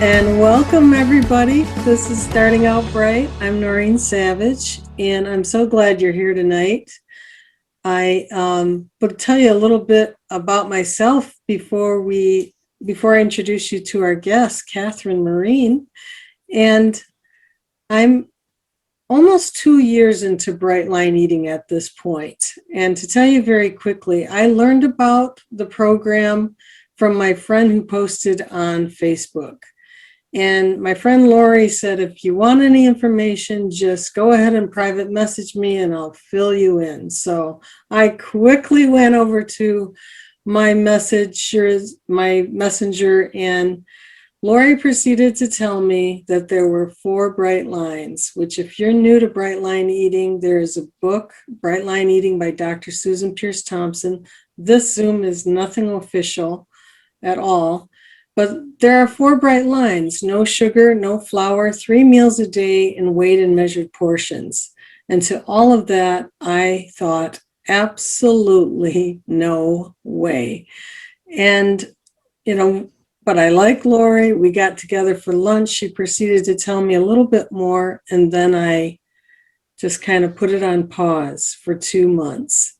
And welcome, everybody. This is Starting Out Bright. I'm Noreen Savage, and I'm so glad you're here tonight. I will tell you a little bit about myself before I introduce you to our guest, Katherine Marine. And I'm almost 2 years into Bright Line Eating at this point. And to tell you very quickly, I learned about the program from my friend who posted on Facebook. And my friend Lori said, if you want any information, just go ahead and private message me and I'll fill you in. So I quickly went over to my messenger, and Lori proceeded to tell me that there were 4 Bright Lines, which if you're new to Bright Line Eating, there's a book, Bright Line Eating by Dr. Susan Pierce Thompson. This Zoom is nothing official at all. But there are 4 bright lines: no sugar, no flour, 3 meals a day, and weighed and measured portions. And to all of that, I thought, absolutely no way. And, but I like Lori. We got together for lunch. She proceeded to tell me a little bit more. And then I just kind of put it on pause for 2 months.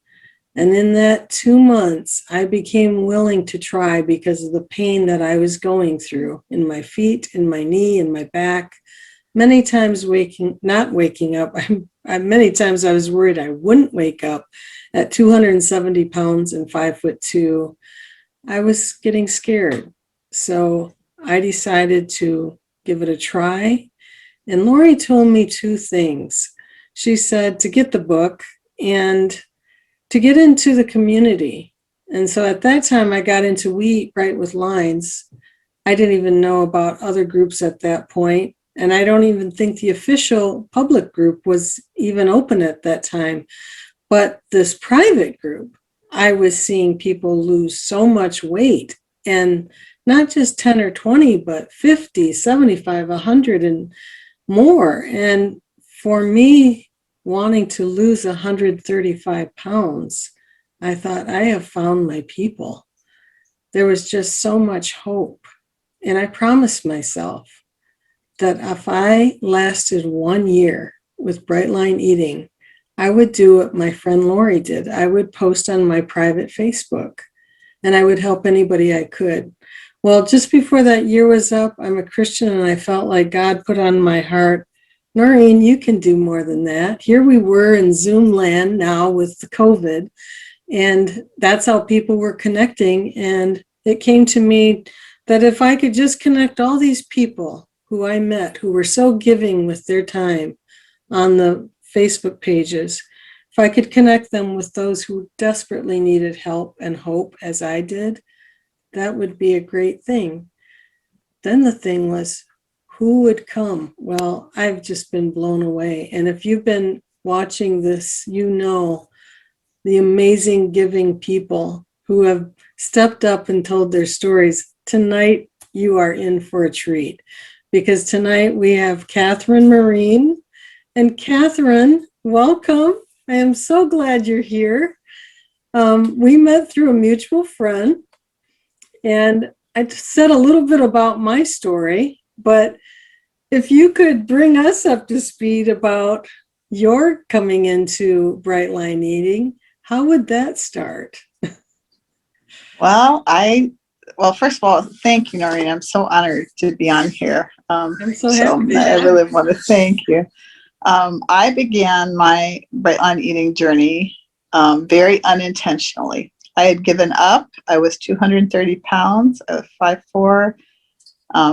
And in that 2 months, I became willing to try because of the pain that I was going through in my feet, in my knee, in my back. Many times not waking up. Many times I was worried I wouldn't wake up at 270 pounds and 5'2". I was getting scared. So I decided to give it a try. And Lori told me 2 things. She said to get the book and to get into the community. And so at that time, I got into We Eat Right with Lines. I didn't even know about other groups at that point. And I don't even think the official public group was even open at that time. But this private group, I was seeing people lose so much weight, and not just 10 or 20, but 50, 75, 100 and more. And for me, wanting to lose 135 pounds, I thought, I have found my people. There was just so much hope. And I promised myself that if I lasted 1 year with Bright Line Eating, I would do what my friend Lori did. I would post on my private Facebook and I would help anybody I could. Well, just before that year was up, I'm a Christian, and I felt like God put on my heart, Noreen, you can do more than that. Here we were in Zoom land now with the COVID, and that's how people were connecting. And it came to me that if I could just connect all these people who I met, who were so giving with their time on the Facebook pages, if I could connect them with those who desperately needed help and hope as I did, that would be a great thing. Then the thing was, who would come? Well, I've just been blown away. And if you've been watching this, you know the amazing giving people who have stepped up and told their stories. Tonight, you are in for a treat, because tonight we have Katherine Marine. And Katherine, welcome. I am so glad you're here. We met through a mutual friend, and I said a little bit about my story, but if you could bring us up to speed about your coming into Bright Line Eating, how would that start? Well, first of all, thank you, Noreen. I'm so honored to be on here. I'm so happy. I really want to thank you. I began my Bright Line Eating journey very unintentionally. I had given up. I was 230 pounds, I was 5'4",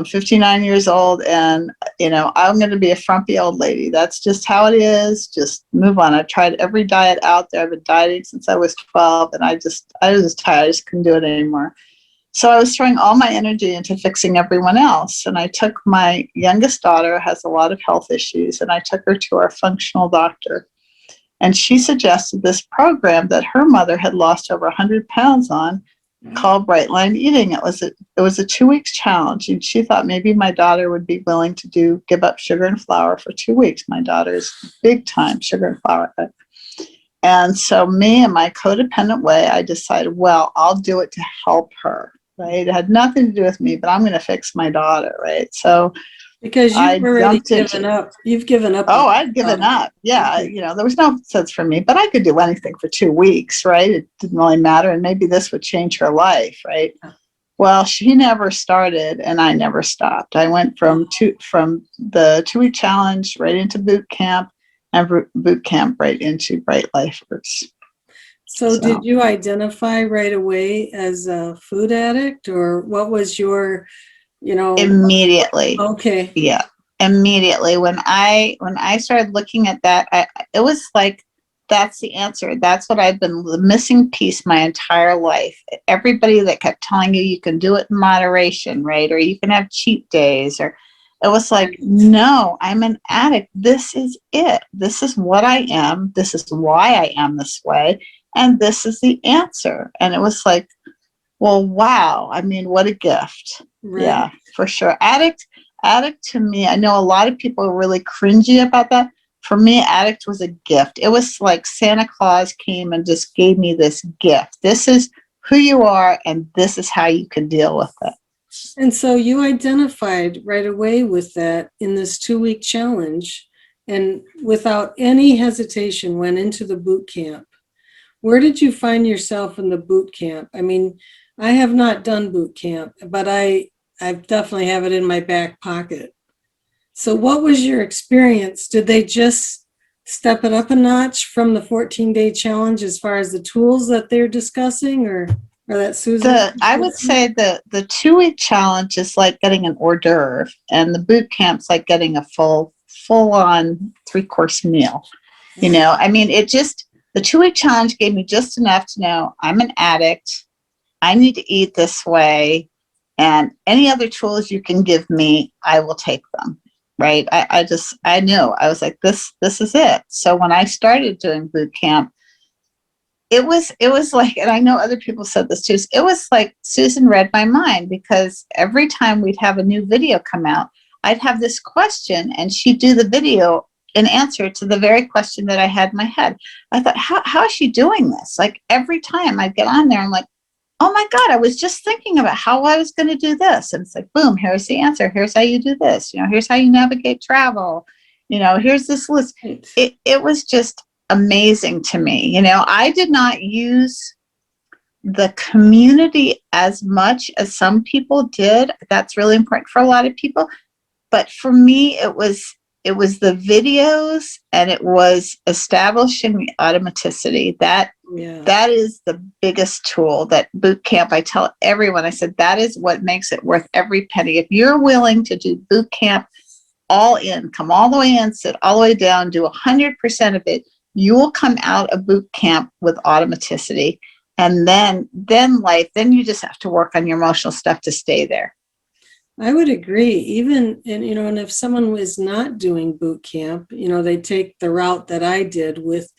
59 years old, and I'm going to be a frumpy old lady. That's just how it is. Just move on. I've tried every diet out there. I've been dieting since I was 12, and I was just tired. I just couldn't do it anymore. So I was throwing all my energy into fixing everyone else. And I took my youngest daughter, has a lot of health issues, and I took her to our functional doctor. And she suggested this program that her mother had lost over 100 pounds on, called Bright Line Eating. It was a 2-week challenge, and she thought maybe my daughter would be willing to give up sugar and flour for 2 weeks. My daughter's big time sugar and flour. And so me, in my codependent way, I decided, well, I'll do it to help her. right? It had nothing to do with me, but I'm going to fix my daughter, right? So Because I you've already jumped into, given up. You've given up oh, on I'd given yourself. up. Yeah, Okay. there was no sense for me, but I could do anything for 2 weeks, right? It didn't really matter. And maybe this would change her life, right? Well, she never started and I never stopped. I went from the 2-week challenge right into boot camp, and boot camp right into Bright Lifers. So did you identify right away as a food addict, or what was your, Immediately. okay. Yeah. Immediately. When I started looking at that, it was like, that's the answer. That's what I've been the missing piece my entire life. Everybody that kept telling you can do it in moderation, right? Or you can have cheat days, or it was like, no, I'm an addict. This is it. This is what I am. This is why I am this way. And this is the answer. And it was like, well, wow. I mean, what a gift. Right. Yeah, for sure. Addict to me, I know a lot of people are really cringy about that. For me, addict was a gift. It was like Santa Claus came and just gave me this gift. This is who you are, and this is how you can deal with it. And so you identified right away with that in this 2-week challenge, and without any hesitation went into the boot camp. Where did you find yourself in the boot camp? I mean, I have not done boot camp, but I definitely have it in my back pocket. So what was your experience? Did they just step it up a notch from the 14-day challenge as far as the tools that they're discussing, or that Susan? I would say the 2-week challenge is like getting an hors d'oeuvre, and the boot camp's like getting a full on 3-course meal. I mean, the 2-week challenge gave me just enough to know I'm an addict. I need to eat this way, and any other tools you can give me, I will take them. Right. I knew. I was like, this is it. So when I started doing boot camp, it was like, and I know other people said this too, it was like Susan read my mind, because every time we'd have a new video come out, I'd have this question and she'd do the video in answer to the very question that I had in my head. I thought, how is she doing this? Like every time I'd get on there, I'm like, oh my God, I was just thinking about how I was going to do this. And it's like, boom, here's the answer. Here's how you do this. Here's how you navigate travel. Here's this list. It was just amazing to me. I did not use the community as much as some people did. That's really important for a lot of people. But for me, it was the videos, and it was establishing automaticity. That is the biggest tool that boot camp, I tell everyone, I said, that is what makes it worth every penny. If you're willing to do boot camp all in, come all the way in, sit all the way down, do 100% of it, you will come out of boot camp with automaticity. And then you just have to work on your emotional stuff to stay there. I would agree. Even, and if someone is not doing boot camp, they take the route that I did with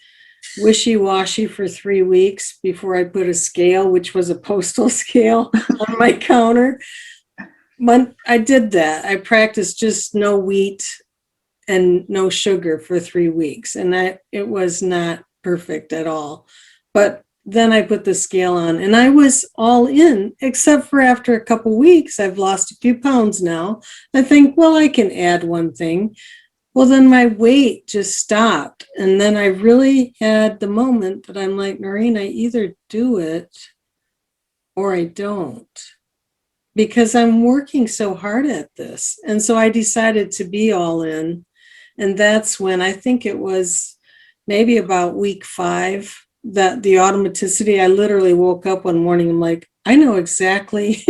wishy-washy for 3 weeks before I put a scale, which was a postal scale, on my counter. But I did that. I practiced just no wheat and no sugar for 3 weeks, and it was not perfect at all. But then I put the scale on, and I was all in, except for after a couple weeks, I've lost a few pounds now. I think, well, I can add one thing. Well, then my weight just stopped. And then I really had the moment that I'm like, Noreen, I either do it or I don't, because I'm working so hard at this. And so I decided to be all in. And that's when, I think it was maybe about week 5, that the automaticity, I literally woke up one morning, I'm like, I know exactly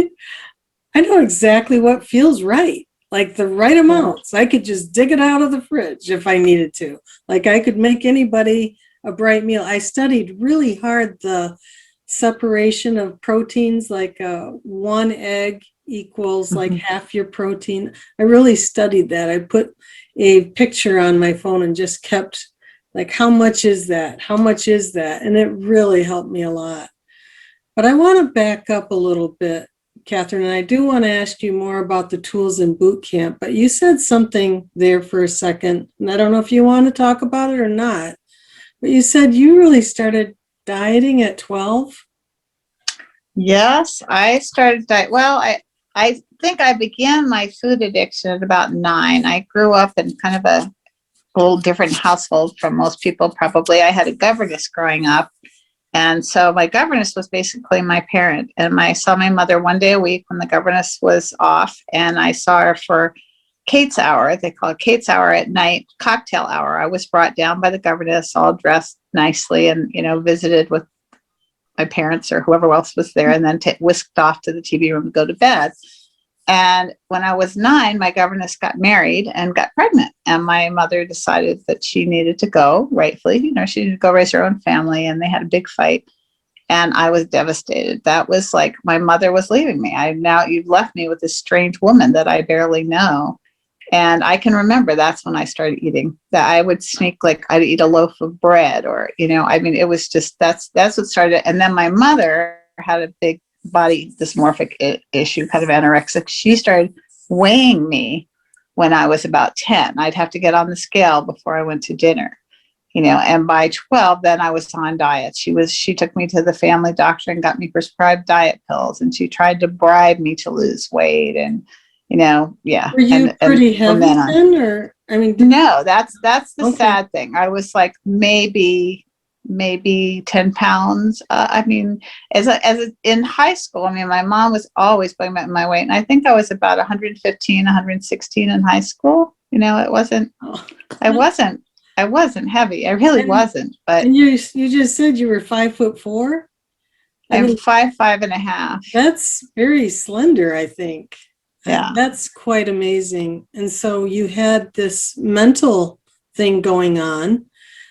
what feels right. Like the right amounts. I could just dig it out of the fridge if I needed to. Like I could make anybody a bright meal. I studied really hard the separation of proteins, like 1 egg equals like half your protein. I really studied that. I put a picture on my phone and just kept like, how much is that? How much is that? And it really helped me a lot. But I want to back up a little bit, Katherine, and I do want to ask you more about the tools in boot camp, but you said something there for a second, and I don't know if you want to talk about it or not, but you said you really started dieting at 12? Yes, I started diet. Well, I think I began my food addiction at about 9. I grew up in kind of a little different household from most people, probably. I had a governess growing up. And so my governess was basically my parent. And I saw my mother one day a week when the governess was off. And I saw her for Kate's hour. They call it Kate's hour at night, cocktail hour. I was brought down by the governess, all dressed nicely, and, visited with my parents or whoever else was there, and then whisked off to the TV room to go to bed. And when I was 9, my governess got married and got pregnant. And my mother decided that she needed to go, rightfully. She needed to go raise her own family. And they had a big fight. And I was devastated. That was like my mother was leaving me. You've left me with this strange woman that I barely know. And I can remember that's when I started eating. That I would sneak, like I'd eat a loaf of bread, or it was just that's what started. And then my mother had a big body dysmorphic issue, kind of anorexic. She started weighing me when I was about 10. I'd have to get on the scale before I went to dinner, and by 12, then I was on diet. She took me to the family doctor and got me prescribed diet pills, and she tried to bribe me to lose weight. And yeah. Were you pretty From heavy then on. then, or I mean, No, that's the okay. sad thing. I was like maybe 10 pounds. In high school, my mom was always putting my weight, and I think I was about 115, 116 in high school. It wasn't. Oh. I wasn't heavy. I really wasn't. But and you just said you were 5'4". I'm 5'5.5". That's very slender, I think. Yeah. That's quite amazing. And so you had this mental thing going on.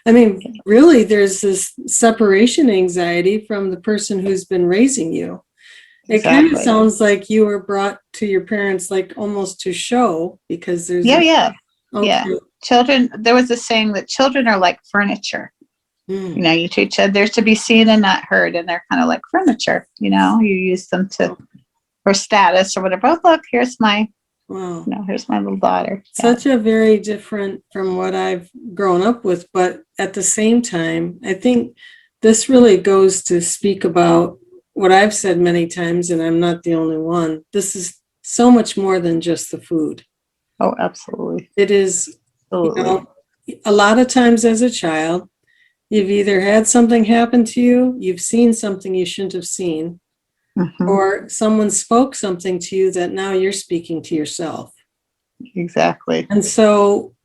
I mean, really, there's this separation anxiety from the person who's been raising you. It kind of sounds like you were brought to your parents like almost to show, because there's yeah. Okay. Children, there was a saying that children are like furniture. You treat they're to be seen and not heard, and they're kind of like furniture. You use them for status or whatever. Oh, look, here's my here's my little daughter. Such a very different from what I've grown up with, but at the same time, I think this really goes to speak about what I've said many times, and I'm not the only one. This is so much more than just the food. Oh, absolutely. It is, a lot of times as a child, you've either had something happen to you, you've seen something you shouldn't have seen, or someone spoke something to you that now you're speaking to yourself. Exactly. And so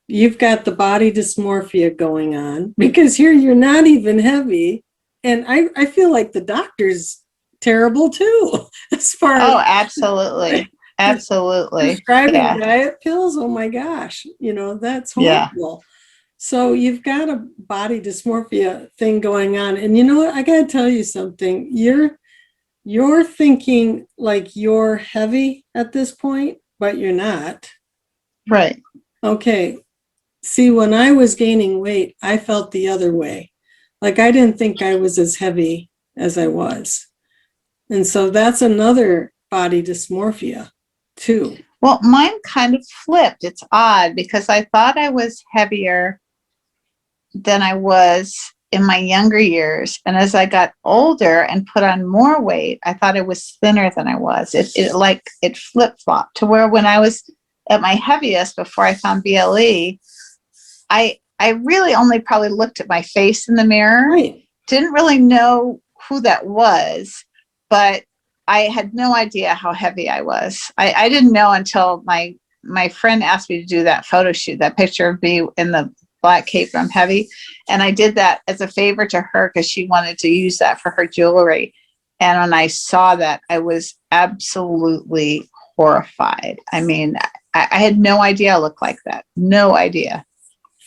you've got the body dysmorphia going on, because here you're not even heavy. And I feel like the doctor's terrible too, as far as. Oh, absolutely. Absolutely. Prescribing diet pills. Oh my gosh. That's horrible. So you've got a body dysmorphia thing going on. And you know what? I got to tell you something. You're thinking like you're heavy at this point, but you're not. Right. Okay. See, when I was gaining weight, I felt the other way. Like I didn't think I was as heavy as I was. And so that's another body dysmorphia too. Well, mine kind of flipped. It's odd because I thought I was heavier than I was in my younger years. And as I got older and put on more weight, I thought I was thinner than I was. It flip-flopped to where when I was at my heaviest before I found BLE, I really only probably looked at my face in the mirror. Right. Didn't really know who that was, but I had no idea how heavy I was. I didn't know until my friend asked me to do that photo shoot, that picture of me in the black cape, I'm heavy. And I did that as a favor to her because she wanted to use that for her jewelry. And when I saw that, I was absolutely horrified. I mean, I had no idea I looked like that. No idea.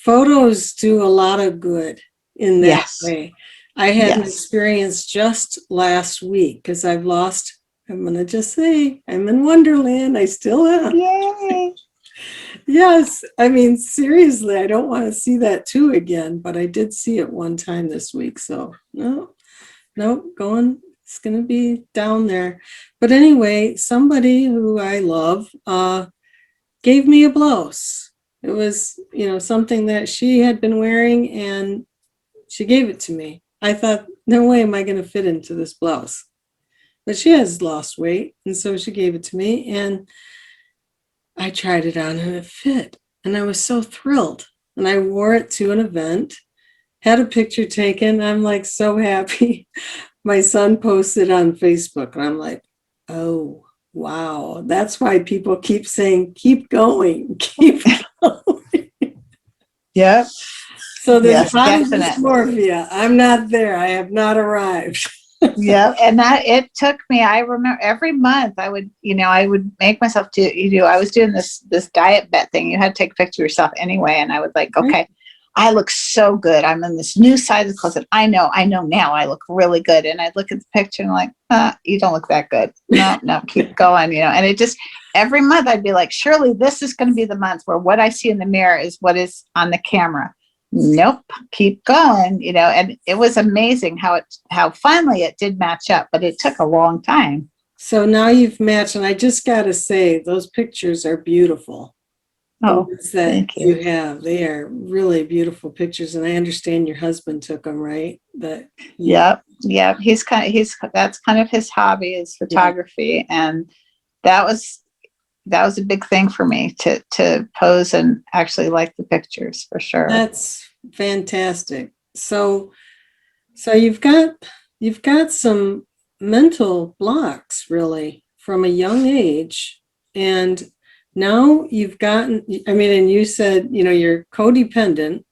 Photos do a lot of good in that way. I had an experience just last week because I'm going to just say, I'm in Wonderland. I still am. Yay. Yes. I mean, seriously, I don't want to see that too again, but I did see it one time this week. So no, it's going to be down there. But anyway, somebody who I love gave me a blouse. It was, something that she had been wearing, and she gave it to me. I thought, no way am I going to fit into this blouse. but she has lost weight. And so she gave it to me and I tried it on and it fit. And I was so thrilled. And I wore it to an event, had a picture taken. I'm like so happy. My son posted on Facebook and I'm like, oh, wow. That's why people keep saying, keep going, keep going. Yep. So there's Yes, body definitely. dysmorphia. I'm not there. I have not arrived. Yeah, and that it took me. I remember every month I would make myself I was doing this diet bet thing. You had to take a picture of yourself anyway, and I was like, Right? okay, I look so good. I'm in this new size of closet. I know now. I look really good, and I'd look at the picture and like, you don't look that good. No, no, keep going. And it just every month I'd be like, surely this is going to be the month where what I see in the mirror is what is on the camera. Nope, keep going, and it was amazing how finally it did match up, but it took a long time. So now you've matched, and I just got to say, those pictures are beautiful. The Oh, ones that thank you. you have, they are really beautiful pictures. And I understand your husband took them, right? That he, Yep, yep. He's that's kind of his hobby is yeah, photography, and that was that was a big thing for me to pose and actually like the pictures for sure. that's fantastic. So you've got some mental blocks really from a young age. And now you've gotten, I mean, and you said, you're codependent,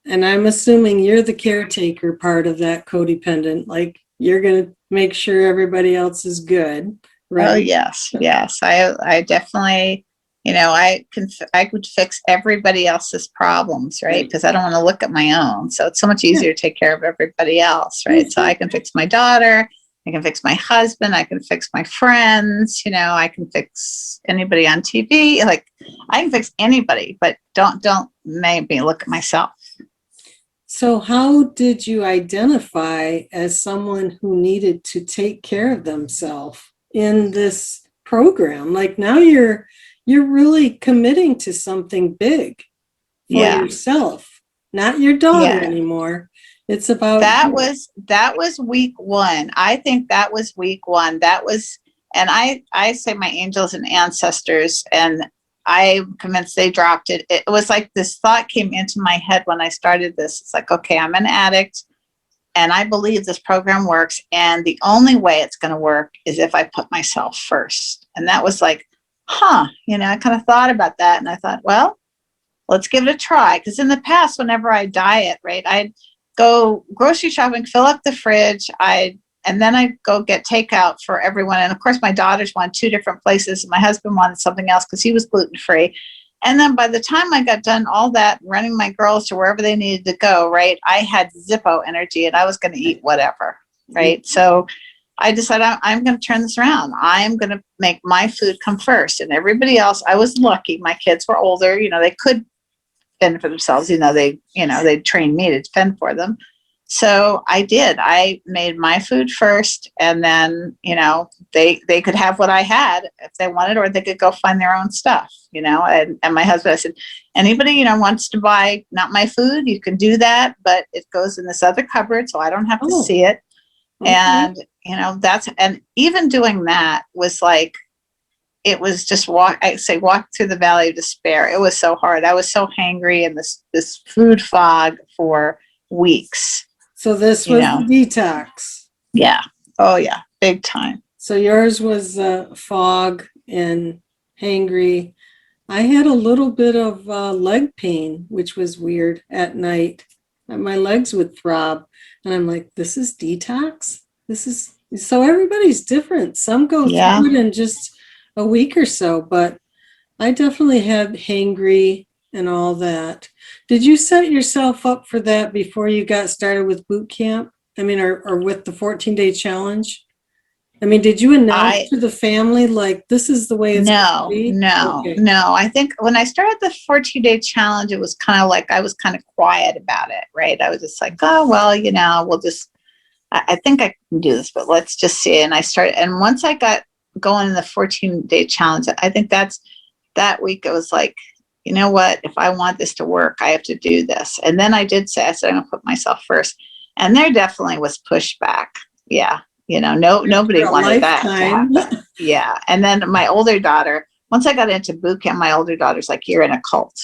and I'm assuming you're the caretaker part of that codependent, like you're going to make sure everybody else is good, Oh right? yes, yes. I definitely, I could fix everybody else's problems, right? Right. Because I don't want to look at my own. So it's so much Yeah. easier to take care of everybody else, right? So I can fix my daughter, I can fix my husband, I can fix my friends, I can fix anybody on TV. Like I can fix anybody, but don't make me look at myself. So, how did you identify as someone who needed to take care of themselves in this program? Like now you're really committing to something big for Yeah. yourself, not your daughter Yeah. anymore. It's about That you. was week one. I think that was week one. That was, and I say my angels and ancestors, and I'm convinced they dropped it. It was like this thought came into my head when I started this. It's like, okay, I'm an addict, and I believe this program works, and the only way it's going to work is if I put myself first. And that was like, I kind of thought about that, and I thought, well, let's give it a try. Because in the past, whenever I diet, right, I'd go grocery shopping, fill up the fridge, and then I'd go get takeout for everyone. And of course, my daughters wanted two different places. And my husband wanted something else because he was gluten free. And then by the time I got done all that, running my girls to wherever they needed to go, right, I had Zippo energy and I was going to eat whatever, right? So I decided I'm going to turn this around. I'm going to make my food come first. And everybody else, I was lucky. My kids were older. They could fend for themselves. They trained me to fend for them. So I did. I made my food first, and then they could have what I had if they wanted, or they could go find their own stuff. And my husband, I said, anybody wants to buy not my food, you can do that, but it goes in this other cupboard, so I don't have to Oh, see it. okay. And and even doing that was like it was just walk through the valley of despair. It was so hard. I was so hangry in this food fog for weeks, So this you was the know. detox. Yeah. Oh yeah. Big time. So yours was fog and hangry. I had a little bit of leg pain, which was weird at night. My legs would throb. And I'm like, this is detox? This is so everybody's different. Some go Yeah. through it in just a week or so, but I definitely had hangry and all that. Did you set yourself up for that before you got started with boot camp? I mean, or with the 14-day challenge? I mean, did you announce I to the family like this is the way it's going to No, be? no, Okay. no. I think when I started the 14-day challenge, it was kind of like I was kind of quiet about it, right? I was just like, oh well, we'll just I think I can do this, but let's just see. And I started, and once I got going in the 14-day challenge, I think that week it was like, you know what? If I want this to work, I have to do this. And then I said, I'm going to put myself first. And there definitely was pushback. Yeah. Nobody For a wanted that to lifetime. happen. Yeah. And then my older daughter, once I got into boot camp, my older daughter's like, you're in a cult.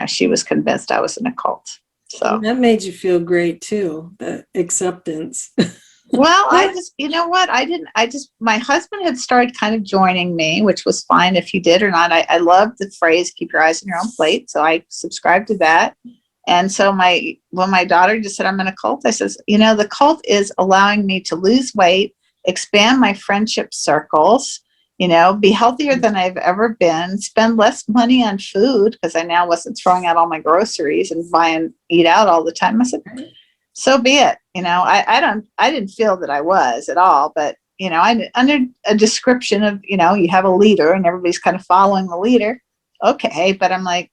She was convinced I was in a cult. So That made you feel great too, the acceptance. well, you know what? My husband had started kind of joining me, which was fine if you did or not. I love the phrase, keep your eyes on your own plate. So I subscribed to that. And so when my daughter just said, I'm in a cult, I says, the cult is allowing me to lose weight, expand my friendship circles, be healthier than I've ever been, spend less money on food because I now wasn't throwing out all my groceries and eat out all the time. I said, so be it. I didn't feel that I was at all, but under a description of, you have a leader and everybody's kind of following the leader. Okay. But I'm like,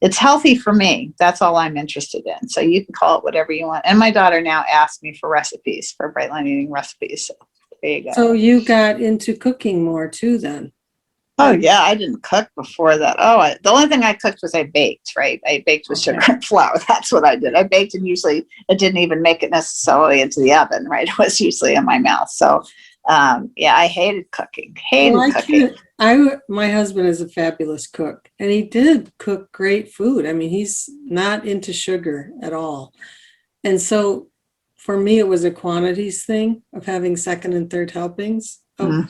it's healthy for me. That's all I'm interested in. So you can call it whatever you want. And my daughter now asks me for recipes, for bright line eating recipes. So there you go. So you got into cooking more too then? Oh yeah, I didn't cook before that. The only thing I cooked was I baked, right? I baked with sugar and flour. That's what I did. I baked, and usually it didn't even make it necessarily into the oven, right? It was usually in my mouth. So I hated cooking. My husband is a fabulous cook, and he did cook great food. I mean, he's not into sugar at all. And so for me, it was a quantities thing of having second and third helpings of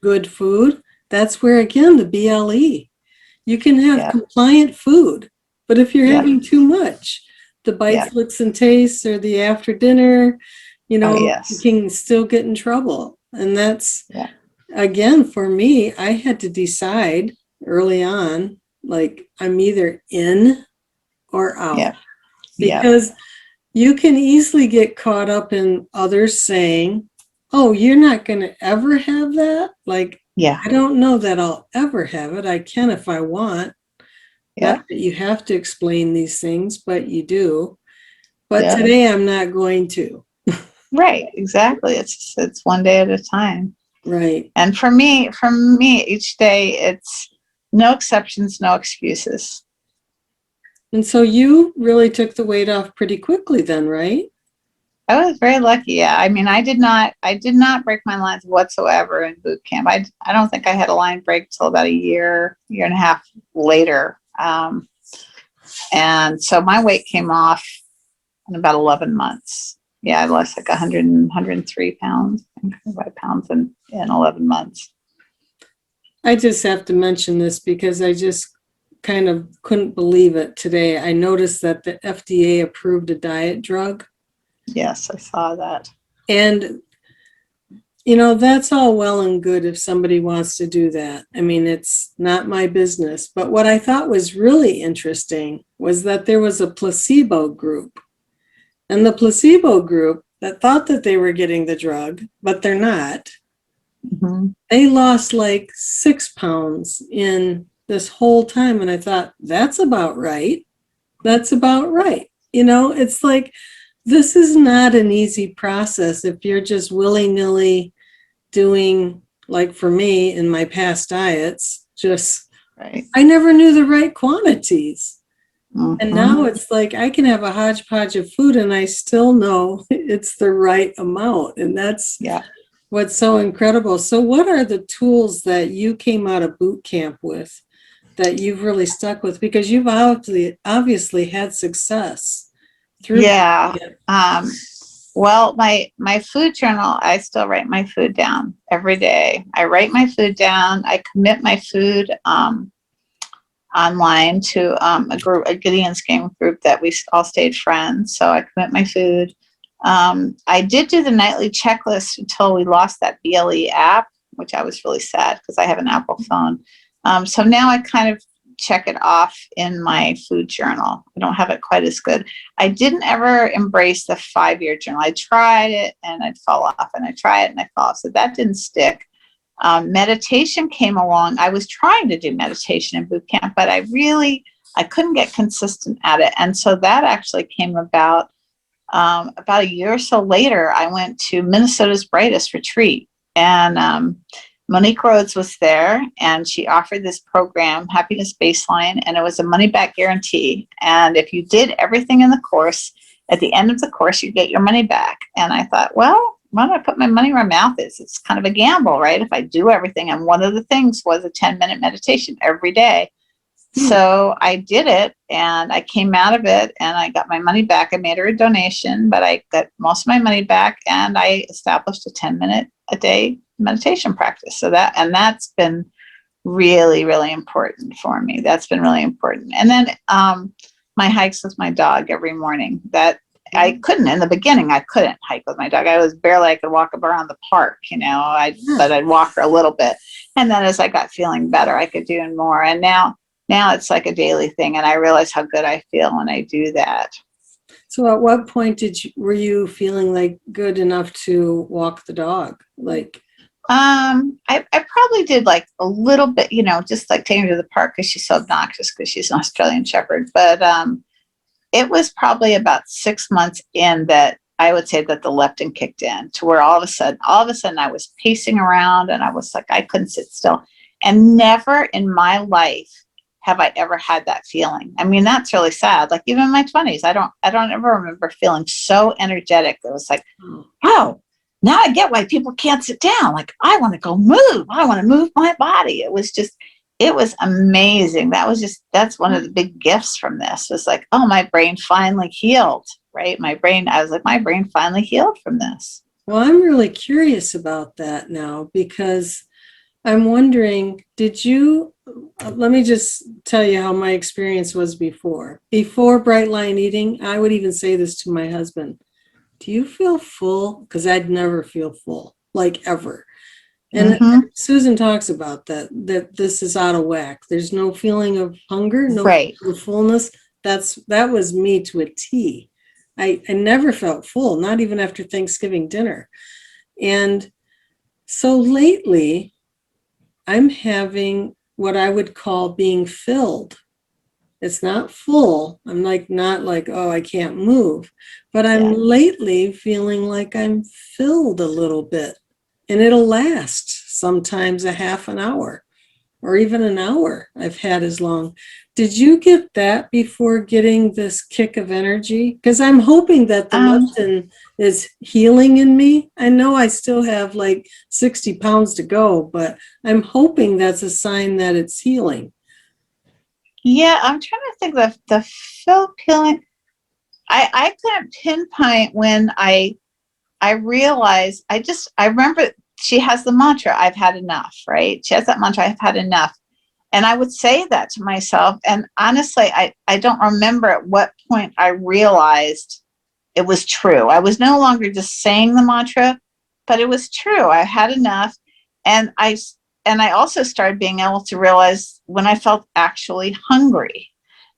good food. That's where, again, the BLE. You can have compliant food, but if you're having too much, the bites, licks, and tastes, or the after dinner, you can still get in trouble. And that's, again, for me, I had to decide early on, like, I'm either in or out. Because you can easily get caught up in others saying, oh, you're not going to ever have that? Like, I don't know that I'll ever have it. I can if I want. Not that you have to explain these things, but you do. But today I'm not going to. Right, exactly. It's one day at a time. Right. And for me, each day it's no exceptions, no excuses. And so you really took the weight off pretty quickly then, right? I was very lucky. Yeah. I mean, I did not break my lines whatsoever in boot camp. I don't think I had a line break till about a year and a half later. And so my weight came off in about 11 months. Yeah. I lost like 103 pounds, 5 pounds in 11 months. I just have to mention this because I just kind of couldn't believe it today. I noticed that the FDA approved a diet drug. Yes, I saw that. And, that's all well and good if somebody wants to do that. I mean, it's not my business. But what I thought was really interesting was that there was a placebo group. And the placebo group that thought that they were getting the drug, but they're not, they lost like 6 pounds in this whole time. And I thought, that's about right. That's about right. It's like, this is not an easy process if you're just willy-nilly doing, like for me in my past diets, just, I never knew the right quantities. And now it's like I can have a hodgepodge of food and I still know it's the right amount. And that's what's so incredible. So what are the tools that you came out of boot camp with that you've really stuck with? Because you've obviously had success through boot camp. Well, my food journal, I still write my food down every day. I write my food down. I commit my food online to a Gideon's Game group that we all stayed friends. So I commit my food. I did do the nightly checklist until we lost that BLE app, which I was really sad because I have an Apple phone. So now I kind of check it off in my food journal. I don't have it quite as good. I didn't ever embrace the 5-year journal. I tried it and I'd fall off, and I try it and I fall off. So that didn't stick. Meditation came along. I was trying to do meditation in boot camp, but I couldn't get consistent at it. And so that actually came about a year or so later. I went to Minnesota's Brightest Retreat, and Monique Rhodes was there, and she offered this program, Happiness Baseline, and it was a money back guarantee. And if you did everything in the course, at the end of the course, you get your money back. And I thought, well, why don't I put my money where my mouth is? It's kind of a gamble, right? If I do everything. And one of the things was a 10-minute meditation every day. So I did it and I came out of it and I got my money back. I made her a donation, but I got most of my money back and I established a 10-minute a day meditation practice. So that's been really, really important for me. That's been really important. And then my hikes with my dog every morning. That I couldn't in the beginning. I couldn't hike with my dog. I could walk around the park, but I'd walk her a little bit. And then as I got feeling better, I could do more. And now it's like a daily thing. And I realize how good I feel when I do that. So at what point were you feeling like good enough to walk the dog? Like, I probably did like a little bit, just like taking her to the park because she's so obnoxious because she's an Australian Shepherd. But it was probably about 6 months in that I would say that the leptin kicked in to where all of a sudden I was pacing around and I was like, I couldn't sit still. And never in my life have I ever had that feeling. I mean, that's really sad. Like even in my 20s, I don't ever remember feeling so energetic. It was like, wow, now I get why people can't sit down. Like I want to go move. I want to move my body. It was amazing. That's one of the big gifts from this was like, oh, my brain finally healed, right? My brain finally healed from this. Well, I'm really curious about that now because I'm wondering, let me just tell you how my experience was before. Before Bright Line Eating, I would even say this to my husband, do you feel full? Because I'd never feel full, like ever. And Susan talks about that this is out of whack. There's no feeling of hunger, no feeling of fullness. That was me to a T. I never felt full, not even after Thanksgiving dinner. And so lately, I'm having what I would call being filled. It's not full. I'm not like, oh, I can't move. But I'm lately feeling like I'm filled a little bit. And it'll last sometimes a half an hour or even an hour. I've had as long. Did you get that before getting this kick of energy? Because I'm hoping that the leptin is healing in me. I know I still have like 60 pounds to go, but I'm hoping that's a sign that it's healing. Yeah, I'm trying to think of the fill healing. I couldn't pinpoint when I realized, I remember she has the mantra, I've had enough, right? She has that mantra, I've had enough. And I would say that to myself. And honestly, I don't remember at what point I realized it was true. I was no longer just saying the mantra, but it was true. I had enough. And I also started being able to realize when I felt actually hungry.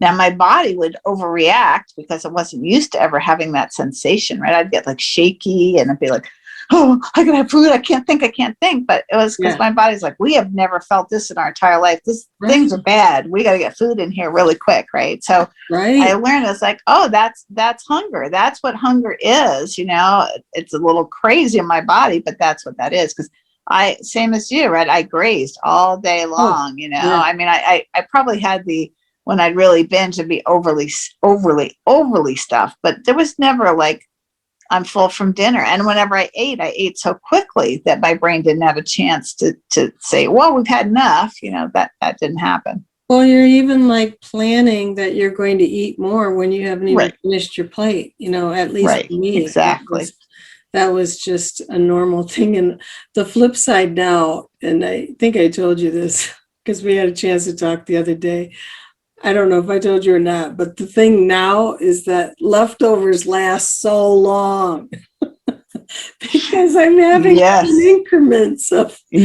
Now my body would overreact because I wasn't used to ever having that sensation, right? I'd get like shaky and I'd be like, oh, I can have food. I can't think. But it was because my body's like, we have never felt this in our entire life. Things are bad. We got to get food in here really quick, right? So I learned it's like, oh, that's hunger. That's what hunger is. It's a little crazy in my body, but that's what that is. Because same as you, right? I grazed all day long. I mean, I probably had when I'd really binge and be overly stuffed, but there was never like, I'm full from dinner. And whenever I ate so quickly that my brain didn't have a chance to say, well, we've had enough. That didn't happen. Well, you're even like planning that you're going to eat more when you haven't even finished your plate, at least for me. Exactly. That was just a normal thing. And the flip side now, and I think I told you this because we had a chance to talk the other day. I don't know if I told you or not, but the thing now is that leftovers last so long because I'm having increments of 4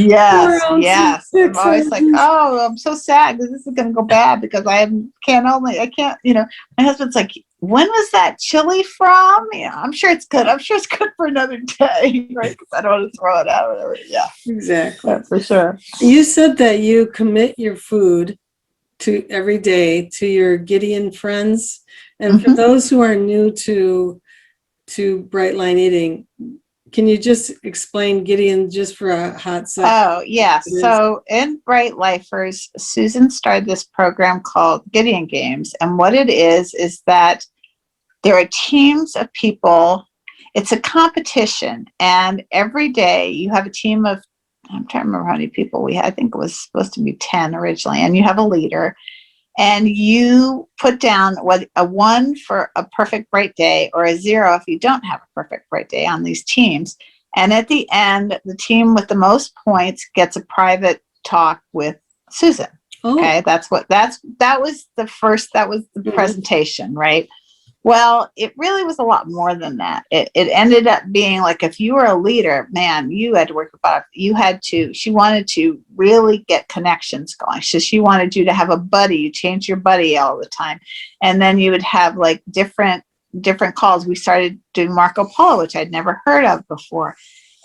ounces. I'm always like, oh, I'm so sad because this is going to go bad because I can't. My husband's like, when was that chili from? I'm sure it's good. I'm sure it's good for another day, right? Because I don't want to throw it out or whatever. Yeah, exactly. That's for sure. You said that you commit your food to every day to your Gideon friends. And for those who are new to Bright Line Eating, can you just explain Gideon just for a hot second? Oh, yeah. So in Bright Lifers, Susan started this program called Gideon Games. And what it is that there are teams of people. it's a competition, and every day you have a team of, I'm trying to remember how many people we had. I think it was supposed to be 10 originally, and you have a leader, and you put down what a 1 for a perfect bright day, or a 0 if you don't have a perfect bright day on these teams. And at the end, the team with the most points gets a private talk with Susan. Okay, that was the presentation, right? Well, it really was a lot more than that. It ended up being like, if you were a leader, man, you had to work about it. She wanted to really get connections going. So she wanted you to have a buddy. You change your buddy all the time. And then you would have like different calls. We started doing Marco Polo, which I'd never heard of before.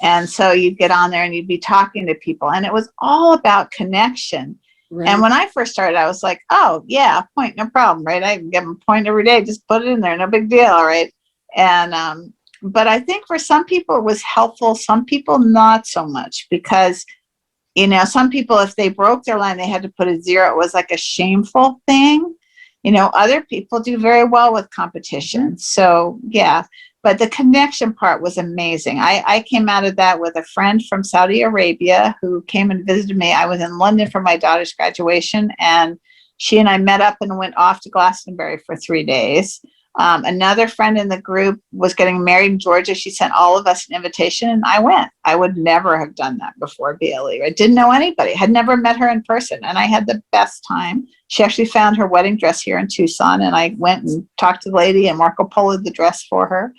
And so you'd get on there and you'd be talking to people. And it was all about connection. Right. And when I first started, I was like, oh, yeah, point, no problem, right? I can give them a point every day. Just put it in there. No big deal, right? And, but I think for some people it was helpful. Some people not so much, because, you know, some people, if they broke their line, they had to put a 0. It was like a shameful thing. You know, other people do very well with competition. Mm-hmm. So, yeah. But the connection part was amazing. I came out of that with a friend from Saudi Arabia who came and visited me. I was in London for my daughter's graduation, and she and I met up and went off to Glastonbury for 3 days. Another friend in the group was getting married in Georgia. She sent all of us an invitation, and I went. I would never have done that before, BLE. I didn't know anybody. I had never met her in person, and I had the best time. She actually found her wedding dress here in Tucson, and I went and talked to the lady and Marco Polo'd the dress for her.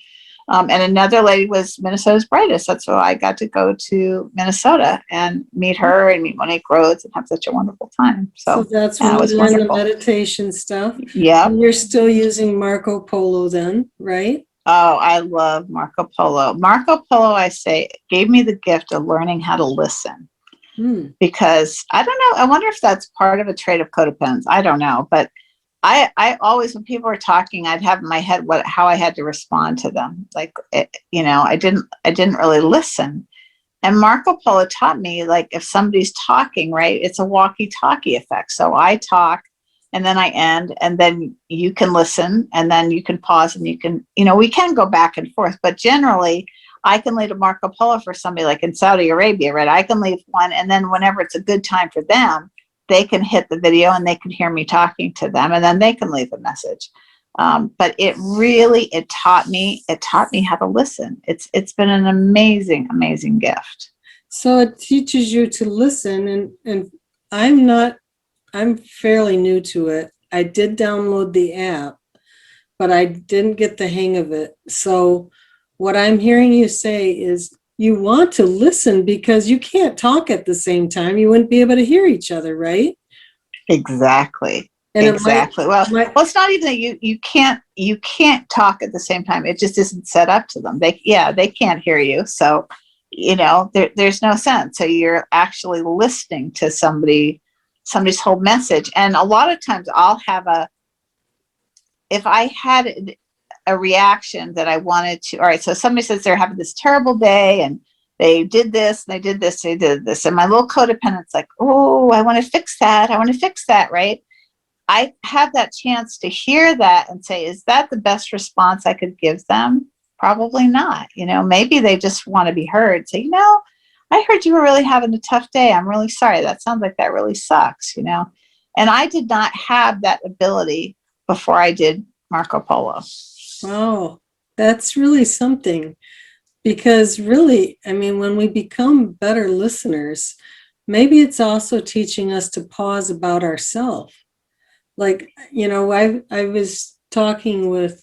And another lady was Minnesota's Brightest. That's why I got to go to Minnesota and meet her and meet Monique Rhodes and have such a wonderful time. So that's when you learned the meditation stuff. Yeah. And you're still using Marco Polo then, right? Oh, I love Marco Polo. Marco Polo, I say, gave me the gift of learning how to listen. Because I don't know, I wonder if that's part of a trait of codependence. I don't know, but I always, when people were talking, I'd have in my head how I had to respond to them. Like, you know, I didn't really listen. And Marco Polo taught me, like, if somebody's talking, right, it's a walkie-talkie effect. So I talk, and then I end, and then you can listen, and then you can pause, and you can, you know, we can go back and forth. But generally, I can leave a Marco Polo for somebody like in Saudi Arabia, right? I can leave one, and then whenever it's a good time for them, they can hit the video and they can hear me talking to them, and then they can leave a message. But it taught me how to listen. It's been an amazing, amazing gift. So it teaches you to listen, and I'm fairly new to it. I did download the app, but I didn't get the hang of it. So what I'm hearing you say is you want to listen because you can't talk at the same time. You wouldn't be able to hear each other, right? Exactly. And exactly. Well, it's not even that you can't talk at the same time. It just isn't set up to them. They can't hear you. So, you know, there's no sense. So you're actually listening to somebody's whole message. And a lot of times if I had a reaction that I wanted to, all right, so somebody says they're having this terrible day and they did this, they did this, they did this. And my little codependent's like, oh, I want to fix that. Right? I have that chance to hear that and say, is that the best response I could give them? Probably not. You know, maybe they just want to be heard. Say, you know, I heard you were really having a tough day. I'm really sorry. That sounds like that really sucks, you know. And I did not have that ability before I did Marco Polo. Wow, that's really something. Because really, I mean, when we become better listeners, maybe it's also teaching us to pause about ourselves. Like, you know, I was talking with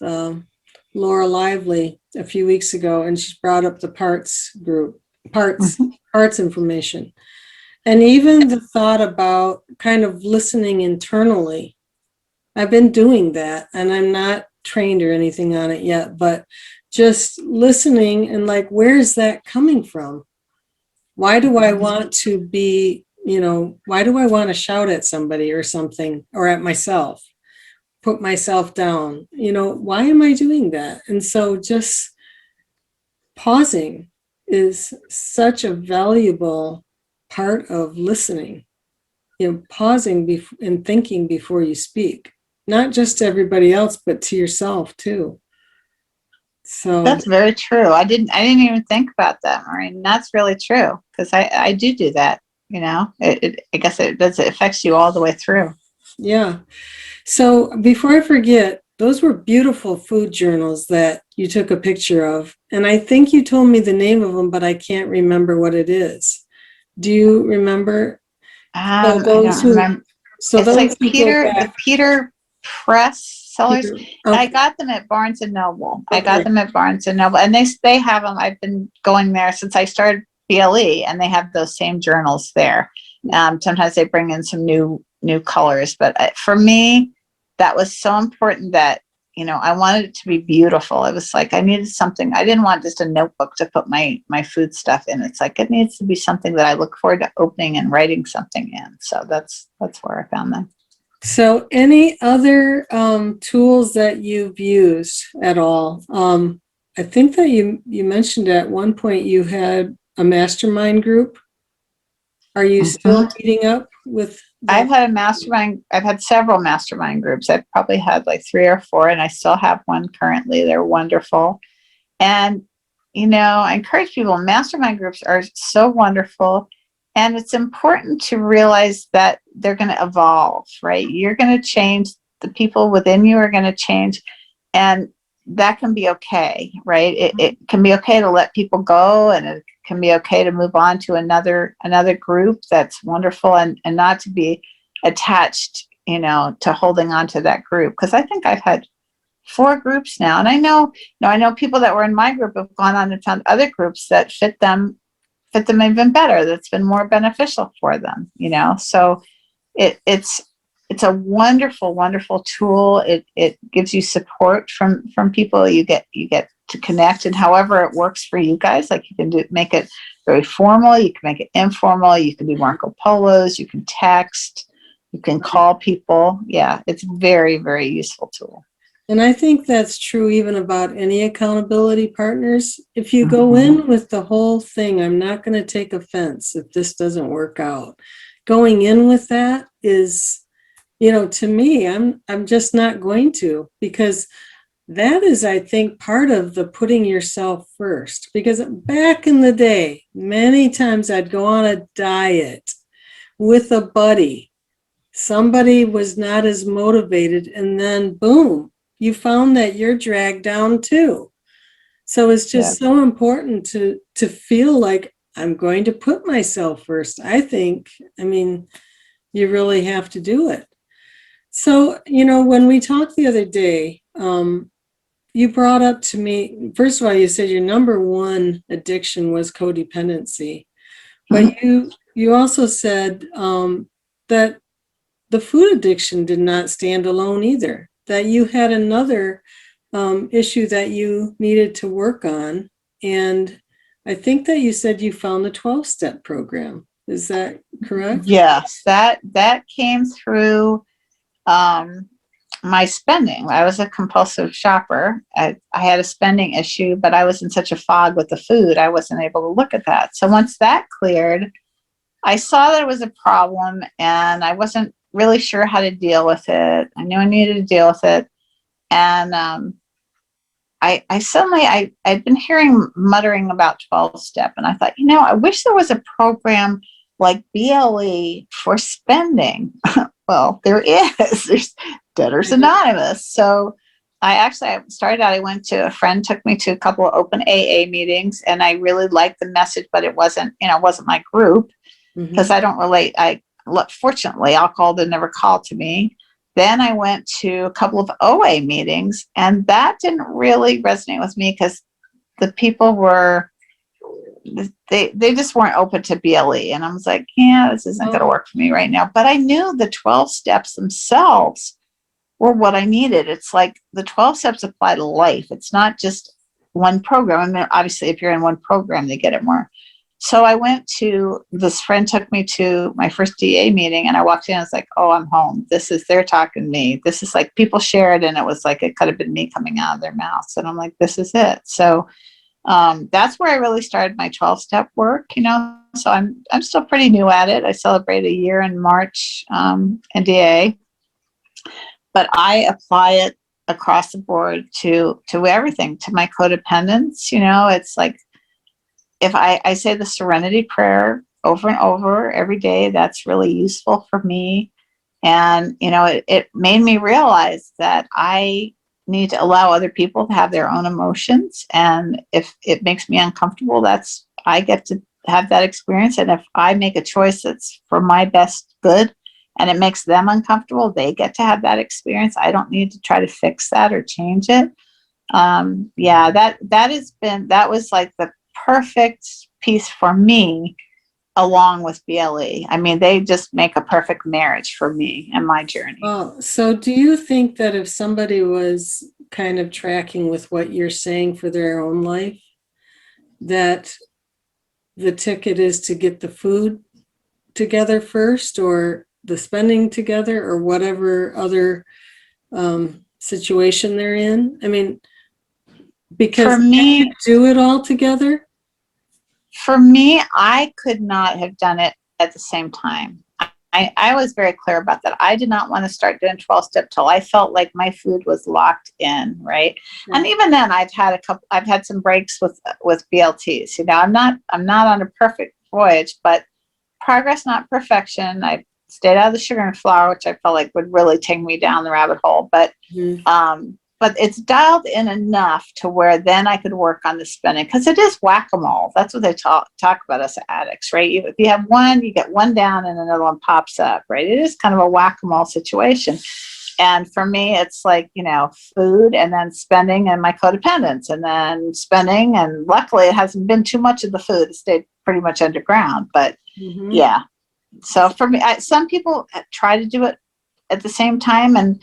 Laura Lively a few weeks ago, and she brought up the parts information. And even the thought about kind of listening internally. I've been doing that, and I'm not trained or anything on it yet, but just listening and like, where is that coming from? Why do I want to be, you know, why do I want to shout at somebody or something, or at myself, put myself down? You know, why am I doing that? And so just pausing is such a valuable part of listening, you know, pausing and thinking before you speak, not just to everybody else, but to yourself too. So That's very true. I didn't even think about that, Maureen. That's really true because I do that. You know, I guess it does. It affects you all the way through. yeah. So before I forget, those were beautiful food journals that you took a picture of. And I think you told me the name of them, but I can't remember what it is. Do you remember? So I those don't who, remember. so It's those like who go The back, Peter Press sellers. Peter, I okay, got them at Barnes and Noble. I got okay. them at Barnes and Noble, and they have them. I've been going there since I started BLE, and they have those same journals there. Sometimes they bring in some new colors, but for me, that was so important that I wanted it to be beautiful. It was like I needed something. I didn't want just a notebook to put my food stuff in. It's like it needs to be something that I look forward to opening and writing something in. So that's where I found them. So any other tools that you've used at all? I think that you mentioned at one point you had a mastermind group. Are you still Mhm. meeting up with I've the? had a mastermind. I've had several mastermind groups. I've probably had like 3 or 4, and I still have one currently. They're wonderful. And, I encourage people, mastermind groups are so wonderful. And it's important to realize that they're going to evolve, right? You're going to change. The people within you are going to change. And that can be okay, right? It can be okay to let people go, and it can be okay to move on to another group that's wonderful, and not to be attached, to holding on to that group. Because I think I've had 4 groups now, and I know people that were in my group have gone on and found other groups that fit them even better. That's been more beneficial for them. So it's a wonderful, wonderful tool. It gives you support from people. You get to connect, and however it works for you guys. Like you can make it very formal. You can make it informal. You can do Marco Polos. You can text. You can call people. Yeah, it's very, very useful tool. And I think that's true even about any accountability partners. If you go Mhm. in with the whole thing, I'm not going to take offense if this doesn't work out. Going in with that is, to me, I'm just not going to, because that is, I think, part of the putting yourself first. Because back in the day, many times I'd go on a diet with a buddy. Somebody was not as motivated, and then boom, you found that you're dragged down too. So it's Yeah. just so important to feel like I'm going to put myself first. I think, I mean, you really have to do it. So, when we talked the other day, you brought up to me, first of all, you said your number one addiction was codependency, Mhm. but you also said that the food addiction did not stand alone either, that you had another issue that you needed to work on. And I think that you said you found the 12-step program. Is that correct? Yes, that came through um, my spending. I was a compulsive shopper. I had a spending issue, but I was in such a fog with the food, I wasn't able to look at that. So once that cleared, I saw that it was a problem, and I wasn't really sure how to deal with it. I knew I needed to deal with it, and I suddenly I'd been hearing muttering about 12 step, and I thought, I wish there was a program like BLE for spending. Well, there is. There's Debtors Anonymous. So I started out, I went to a friend, took me to a couple of open AA meetings, and I really liked the message, but it wasn't my group because Mm-hmm. I don't relate. Fortunately, alcohol did never call to me. Then I went to a couple of OA meetings, and that didn't really resonate with me because the people they just weren't open to BLE, and I was like, yeah, this isn't going to Oh, work for me right now. But I knew the 12 steps themselves were what I needed. It's like the 12 steps apply to life. It's not just one program. I mean, obviously, if you're in one program, they get it more. So I went to this friend took me to my first DA meeting, and I walked in and I was like, oh, I'm home. They're talking to me. This is like people shared, and it was like it could have been me coming out of their mouths. And I'm like, this is it. So that's where I really started my 12-step work, So I'm still pretty new at it. I celebrate a year in March, NDA, but I apply it across the board to everything, to my codependence. It's like, if I say the serenity prayer over and over every day, that's really useful for me. And, it made me realize that I need to allow other people to have their own emotions. And if it makes me uncomfortable, I get to have that experience. And if I make a choice that's for my best good and it makes them uncomfortable, they get to have that experience. I don't need to try to fix that or change it. Yeah, that was like the perfect piece for me, along with BLE. I mean, they just make a perfect marriage for me and my journey. Well, so do you think that if somebody was kind of tracking with what you're saying for their own life, that the ticket is to get the food together first, or the spending together, or whatever other situation they're in? I mean, because For can you me, do it all together? I could not have done it at the same time. I was very clear about that. I did not want to start doing 12-step till I felt like my food was locked in, right? Yeah. And even then, I've had some breaks with BLTs. I'm not on a perfect voyage, but progress, not perfection. I stayed out of the sugar and flour, which I felt like would really take me down the rabbit hole. But it's dialed in enough to where then I could work on the spending, because it is whack-a-mole. That's what they talk about us addicts, right? If you have one, you get one down and another one pops up, right? It is kind of a whack-a-mole situation. And for me, it's like, food and then spending and my codependence and then spending. And luckily it hasn't been too much of the food. It stayed pretty much underground, but yeah. So for me, some people try to do it at the same time, and,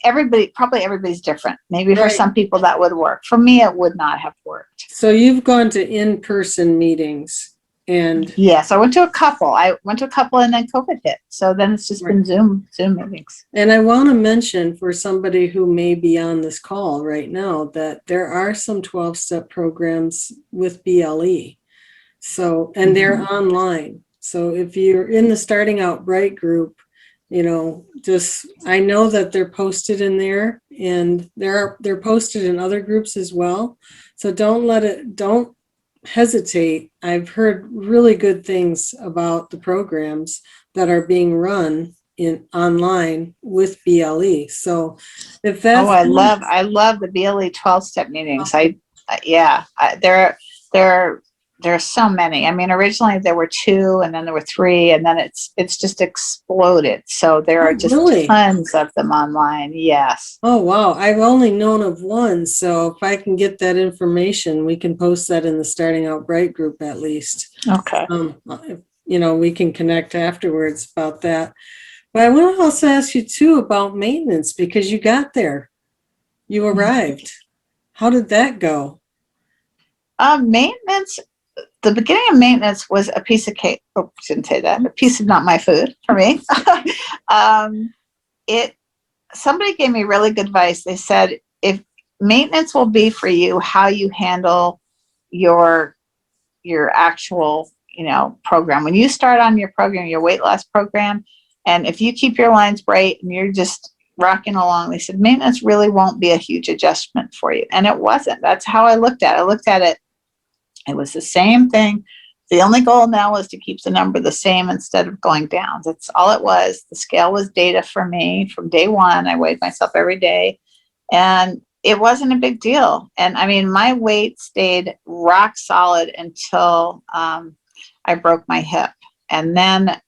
everybody's different. Maybe for some people that would work. For me, it would not have worked. So you've gone to in-person meetings, and yes, I went to a couple. And then COVID hit. So then it's just been Zoom meetings. And I want to mention, for somebody who may be on this call right now, that there are some 12-step programs with BLE. So, and they're online. So if you're in the Starting Out Bright group, I know that they're posted in there, and they're posted in other groups as well. So don't hesitate. I've heard really good things about the programs that are being run online with BLE. So if that's I love the BLE 12-step meetings. There's so many. I mean, originally there were 2, and then there were 3, and then it's just exploded. So there are just tons of them online. Yes. Oh, wow. I've only known of one. So if I can get that information, we can post that in the Starting Out Bright group at least. Okay. We can connect afterwards about that. But I want to also ask you too about maintenance, because you got there. You arrived. How did that go? Maintenance. The beginning of maintenance was a piece of cake. Oh, shouldn't say that. A piece of not my food for me. Somebody gave me really good advice. They said, if maintenance will be for you how you handle your actual, program. When you start on your program, your weight loss program, and if you keep your lines bright and you're just rocking along, they said maintenance really won't be a huge adjustment for you. And it wasn't. That's how I looked at it. I looked at it. It was the same thing. The only goal now was to keep the number the same instead of going down. That's all it was. The scale was data for me from day one. I weighed myself every day, and it wasn't a big deal. And I mean, my weight stayed rock solid until I broke my hip. And then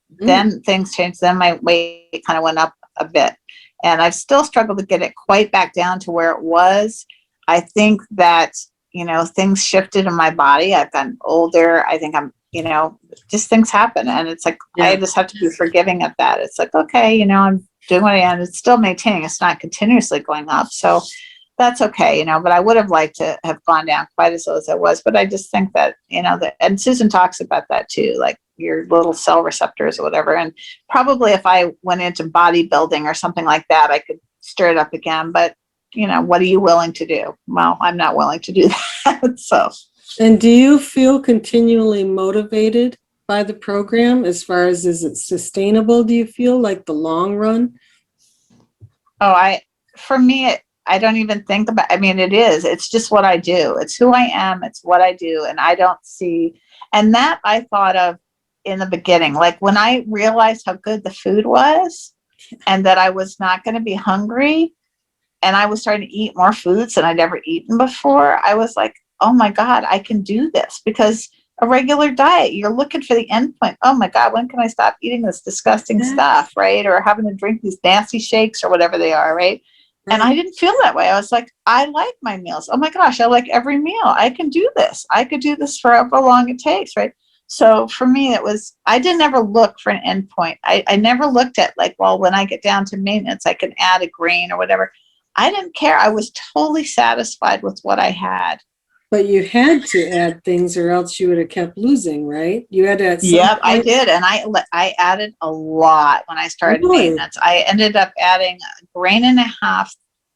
things changed. Then my weight kind of went up a bit. And I've still struggled to get it quite back down to where it was. I think that, things shifted in my body. I've gotten older. I think I'm, just things happen. And it's like, I just have to be forgiving of that. It's like, okay, I'm doing what I am. It's still maintaining. It's not continuously going up. So that's okay, but I would have liked to have gone down quite as low as I was. But I just think that, and Susan talks about that too, like your little cell receptors or whatever. And probably if I went into bodybuilding or something like that, I could stir it up again. But, what are you willing to do? Well, I'm not willing to do that. So. And do you feel continually motivated by the program as far as, is it sustainable? Do you feel like the long run? Oh, for me, I don't even think about, I mean, it's just what I do. It's who I am. It's what I do. And I don't see, and that I thought of in the beginning, like when I realized how good the food was and that I was not going to be hungry and I was starting to eat more foods than I'd ever eaten before. I was like, oh my God, I can do this, because a regular diet, you're looking for the end point. Oh my God, when can I stop eating this disgusting Exactly. stuff, right? Or having to drink these nasty shakes or whatever they are, right? And Right. I didn't feel that way. I was like, I like my meals. Oh my gosh, I like every meal. I can do this. I could do this for however long it takes, right? So for me, I didn't ever look for an end point. I never looked at like, well, when I get down to maintenance, I can add a grain or whatever. I didn't care. I was totally satisfied with what I had. But you had to add things or else you would have kept losing, right? You had to at some Yep, I point. did, and I added a lot when I started Really? maintenance. I ended up adding a grain and a half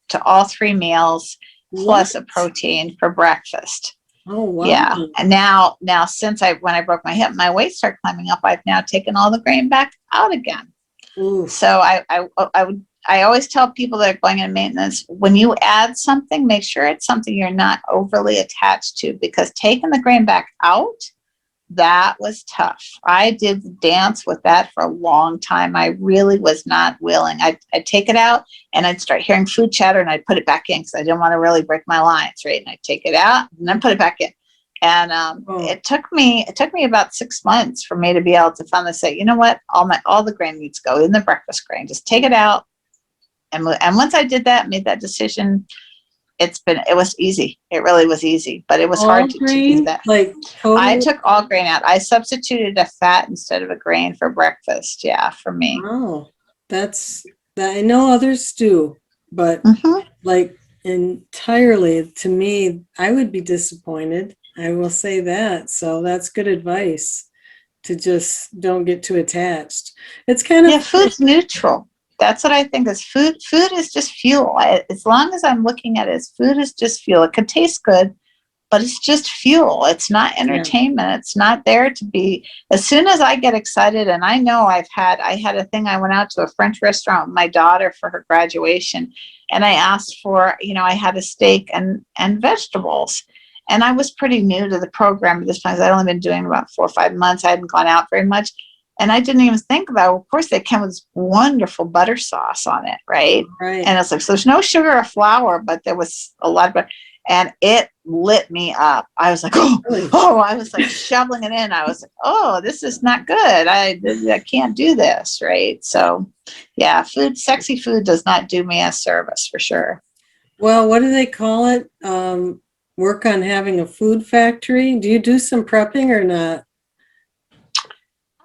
to all three meals, What? plus a protein for breakfast. Oh, wow. Yeah, and now since when I broke my hip, my weight started climbing up. I've now taken all the grain back out again. Oof. So I always tell people that are going in maintenance, when you add something, make sure it's something you're not overly attached to, because taking the grain back out, that was tough. I did the dance with that for a long time. I really was not willing. I'd take it out and I'd start hearing food chatter and I'd put it back in because I didn't want to really break my lines, right? And I'd take it out and then put it back in. And Oh, it took me about 6 months for me to be able to finally say, you know what, all the grain needs to go in the breakfast grain. Just take it out. And once I did that, made that decision, it was easy. It really was easy, but it was hard all to do grain? that. Like I total? took all grain out. I substituted a fat instead of a grain for breakfast. Yeah, for me. Wow. That's that I know others do, but Hmm. like entirely to me, I would be disappointed. I will say that. So that's good advice to just don't get too attached. It's kind Yeah, of funny. food's neutral. That's what I think is food. Food is just fuel. As long as I'm looking at it as food is just fuel. It could taste good, but it's just fuel. It's not Yeah. entertainment. It's not there to be. As soon as I get excited, and I know I had a thing. I went out to a French restaurant with my daughter for her graduation, and I asked for, I had a steak and vegetables. And I was pretty new to the program at this point. I'd only been doing about 4 or 5 months. I hadn't gone out very much. And I didn't even think about it. Of course, they came with this wonderful butter sauce on it, right? Right. And it's like, so there's no sugar or flour, but there was a lot of butter. And it lit me up. I was like, Really. oh, I was like shoveling it in. I was like, oh, this is not good. I can't do this, right? So, yeah, sexy food does not do me a service for sure. Well, what do they call it? Work on having a food factory. Do you do some prepping or not?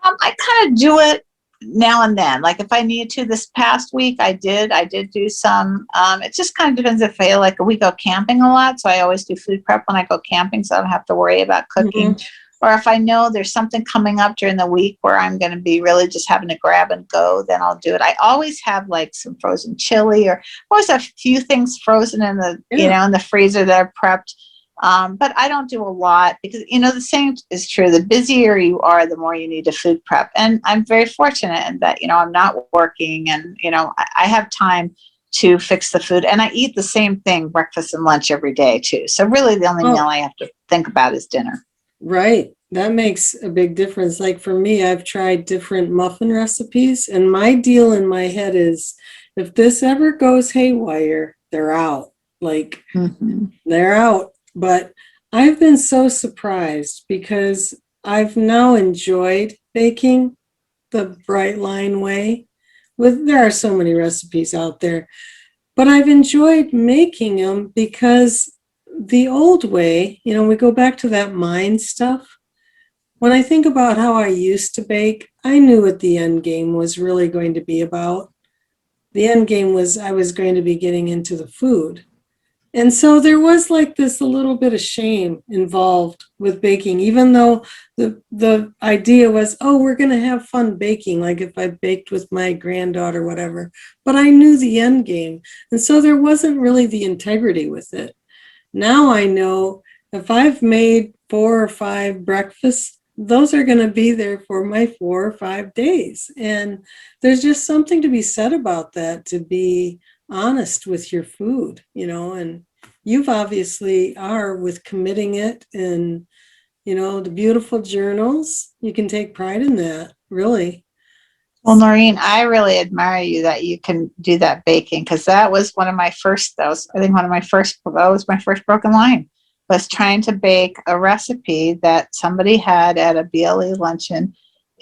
I kind of do it now and then. Like if I need to, this past week I did. I did do some. It just kind of depends if I like we go camping a lot, so I always do food prep when I go camping, so I don't have to worry about cooking. Hmm. Or if I know there's something coming up during the week where I'm going to be really just having to grab and go, then I'll do it. I always have like some frozen chili, or always have a few things frozen in the Yeah. in the freezer that are prepped. But I don't do a lot because, the same is true. The busier you are, the more you need to food prep. And I'm very fortunate in that, I'm not working and, I have time to fix the food. And I eat the same thing, breakfast and lunch every day too. So really the only meal Oh, I have to think about is dinner. right. That makes a big difference. Like for me, I've tried different muffin recipes, and my deal in my head is if this ever goes haywire, they're out. Like Mm-hmm. they're out. But I've been so surprised because I've now enjoyed baking the bright line way. There are so many recipes out there, but I've enjoyed making them because the old way, we go back to that mind stuff. When I think about how I used to bake, I knew what the end game was really going to be about. The end game was I was going to be getting into the food. And so there was like this a little bit of shame involved with baking, even though the idea was, oh, we're going to have fun baking, like if I baked with my granddaughter, whatever. But I knew the end game. And so there wasn't really the integrity with it. Now I know if I've made 4 or 5 breakfasts, those are going to be there for my 4 or 5 days. And there's just something to be said about that, to be honest with your food, and you've obviously are with committing it, and the beautiful journals. You can take pride in that, really. Well, Noreen, I really admire you that you can do that baking, because that was one of my first, that was, I think, that was my first broken line, was trying to bake a recipe that somebody had at a BLE luncheon.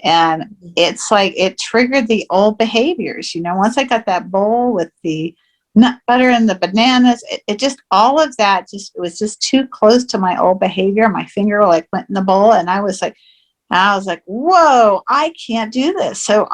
And it's like it triggered the old behaviors. Once I got that bowl with the nut butter and the bananas, it just, all of that just, it was just too close to my old behavior. My finger like went in the bowl, and I was like, whoa, I can't do this. So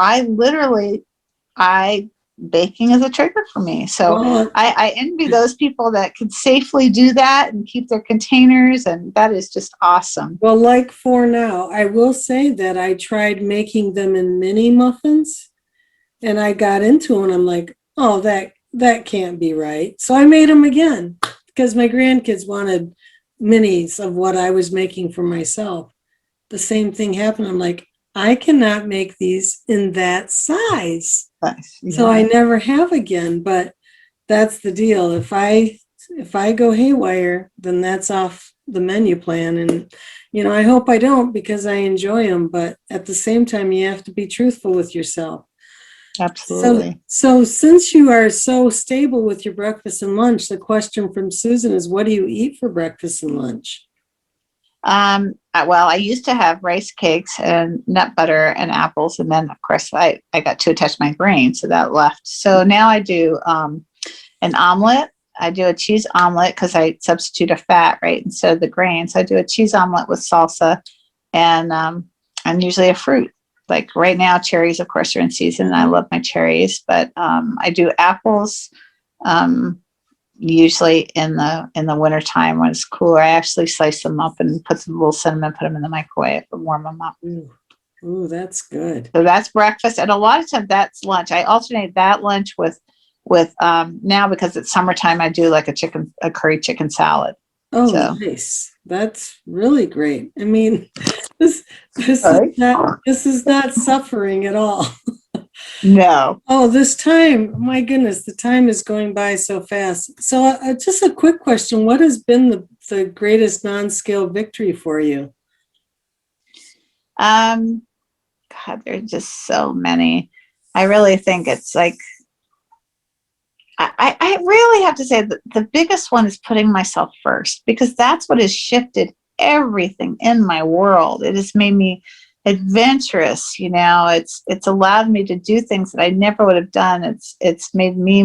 baking is a trigger for me. So Well, I envy those people that can safely do that and keep their containers. And that is just awesome. well, like for now, I will say that I tried making them in mini muffins, and I got into them, and I'm like, oh, that can't be right. So I made them again because my grandkids wanted minis of what I was making for myself. The same thing happened. I'm like, I cannot make these in that size. Nice. So I Yeah, never have again, but that's the deal. If I go haywire, then that's off the menu plan. And I hope I don't, because I enjoy them, but at the same time you have to be truthful with yourself. So absolutely. so since you are so stable with your breakfast and lunch, the question from Susan is, what do you eat for breakfast and lunch? Well, I used to have rice cakes and nut butter and apples. And then, of course, I got too attached to my brain, so that left. So now I do an omelet. I do a cheese omelet because I substitute a fat, right, instead of the grains. I do a cheese omelet with salsa and usually a fruit. Like right now, cherries, of course, are in season. And I love my cherries, but I do apples. Usually in the winter time when it's cooler, I actually slice them up and put some little cinnamon, put them in the microwave and warm them up. Ooh, that's good. So that's breakfast, and a lot of times that's lunch. I alternate that lunch with now, because it's summertime, I do like a curry chicken salad. Oh, So nice. That's really great. I mean, this this is sorry. not this is not suffering at all. No. Oh, this time, my goodness, the time is going by so fast. So, just a quick question: what has been the greatest non-scale victory for you? Um, God, there's just so many. I really think it's like I really have to say that the biggest one is putting myself first, because that's what has shifted everything in my world. It has made me adventurous. It's allowed me to do things that I never would have done. It's made me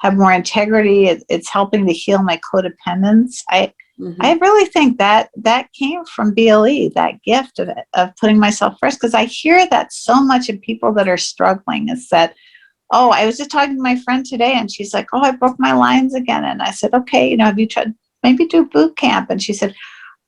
have more integrity. It's helping to heal my codependence. I Mhm. really think that came from BLE, that gift of putting myself first, because I hear that so much in people that are struggling, is that, oh, I was just talking to my friend today and she's like, oh, I broke my lines again. And I said, okay, have you tried, maybe do boot camp? And she said,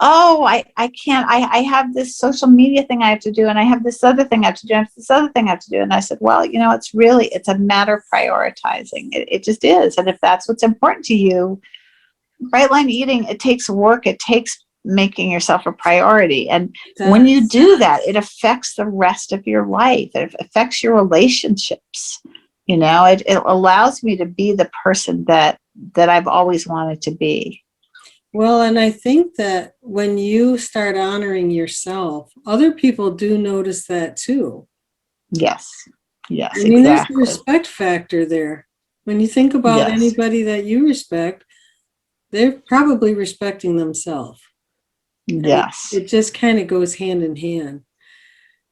oh, I can't, I have this social media thing I have to do. And I have this other thing I have to do. And this other thing I have to do. And I said, well, it's a matter of prioritizing. It just is. And if that's what's important to you, bright line eating, it takes work. It takes making yourself a priority. And when you That's do that, it affects the rest of your life. It affects your relationships. It allows me to be the person that I've always wanted to be. well, and I think that when you start honoring yourself, other people do notice that too. Yes. I Yes, mean, there's the exactly. respect factor there. When you think about Yes. anybody that you respect, they're probably respecting themselves. And Yes. it just kind of goes hand in hand.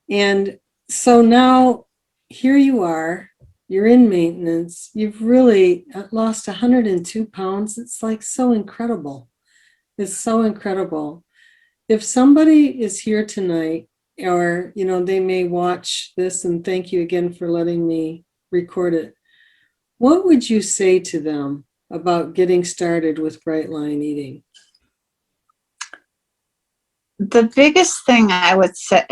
And so now here you are, you're in maintenance. You've really lost 102 pounds. It's like so incredible. It's so incredible. If somebody is here tonight, or, they may watch this, and thank you again for letting me record it. What would you say to them about getting started with bright line eating? The biggest thing I would say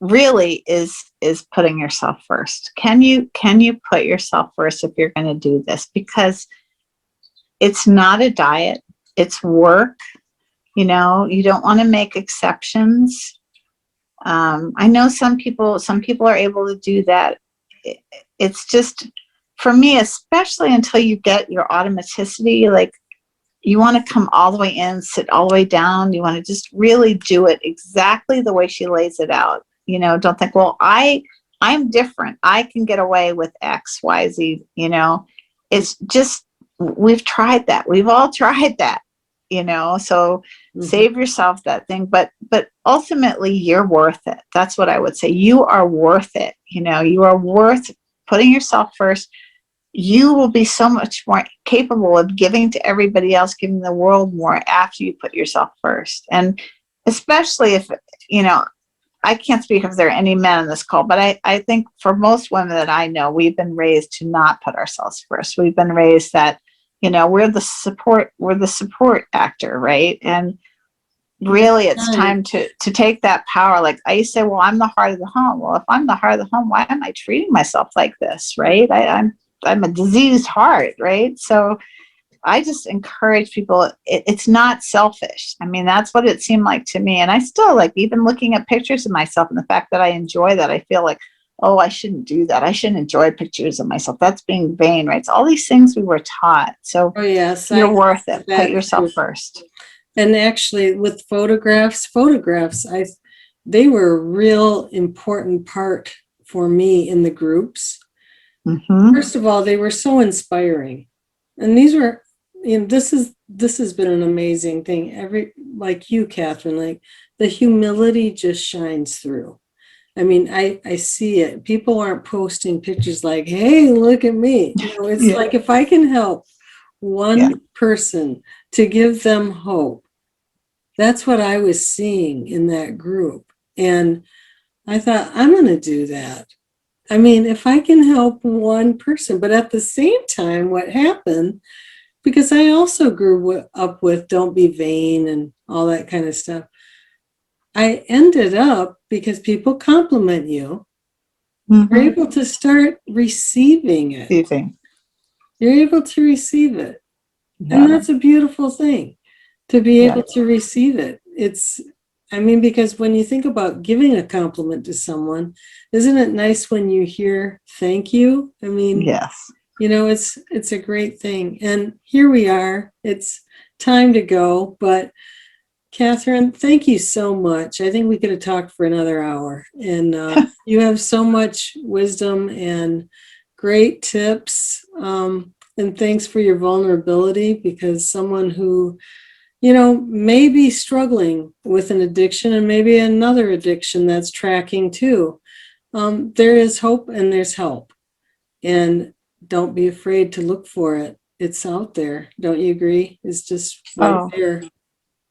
really is putting yourself first. Can you put yourself first if you're going to do this? Because it's not a diet, it's work. You don't want to make exceptions. I know some people are able to do that. It's just, for me, especially until you get your automaticity, like you want to come all the way in, sit all the way down. You want to just really do it exactly the way she lays it out. You know, don't think, well, I'm different. I can get away with X, Y, Z, you know. It's just, we've tried that. We've all tried that, you know. So save yourself that thing, but ultimately you're worth it. That's what I would say. You are worth it. You know, you are worth putting yourself first. You will be so much more capable of giving to everybody else, giving the world more after you put yourself first. And especially if, you know, I can't speak if there are any men on this call, but I think for most women that I know, we've been raised to not put ourselves first. We've been raised that, you know, we're the support actor, right? And really it's time to take that power. Like I used to say, well, I'm the heart of the home. Well, if I'm the heart of the home, why am I treating myself like this, right? I'm a diseased heart, right? So I just encourage people, it's not selfish. I mean, that's what it seemed like to me. And I still like, even looking at pictures of myself and the fact that I enjoy that, I feel like, oh, I shouldn't do that. I shouldn't enjoy pictures of myself. That's being vain, right? It's all these things we were taught. So Oh yes, you're worth it. Put yourself too. First. And actually with photographs, they were a real important part for me in the groups. First of all, they were so inspiring. And these were, you know, this has been an amazing thing. Like you, Katherine, like the humility just shines through. I mean, I see it. People aren't posting pictures like, hey, look at me. You know, it's like if I can help one person to give them hope, that's what I was seeing in that group. And I thought, I'm going to do that. I mean, if I can help one person, but at the same time, what happened, because I also grew up with don't be vain and all that kind of stuff. I ended up, because people compliment you, you're able to start receiving it. You're able to receive it. And that's a beautiful thing, to be able to receive it. I mean, because when you think about giving a compliment to someone, isn't it nice when you hear thank you? I mean, you know, it's a great thing. And here we are. It's time to go. But Katherine, thank you so much. I think we could have talked for another hour. And you have so much wisdom and great tips. And thanks for your vulnerability, because someone who, you know, may be struggling with an addiction and maybe another addiction that's tracking too. There is hope and there's help. And don't be afraid to look for it. It's out there. Don't you agree? It's just right there.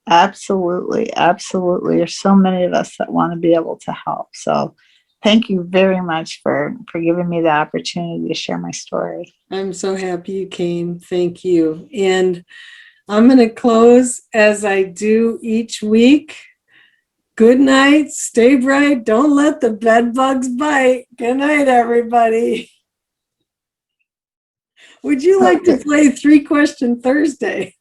Absolutely. Absolutely. There's so many of us that want to be able to help. So thank you very much for giving me the opportunity to share my story. I'm so happy you came. Thank you. And I'm going to close as I do each week. Good night. Stay bright. Don't let the bed bugs bite. Good night, everybody. Would you like to play 3-Question Thursday?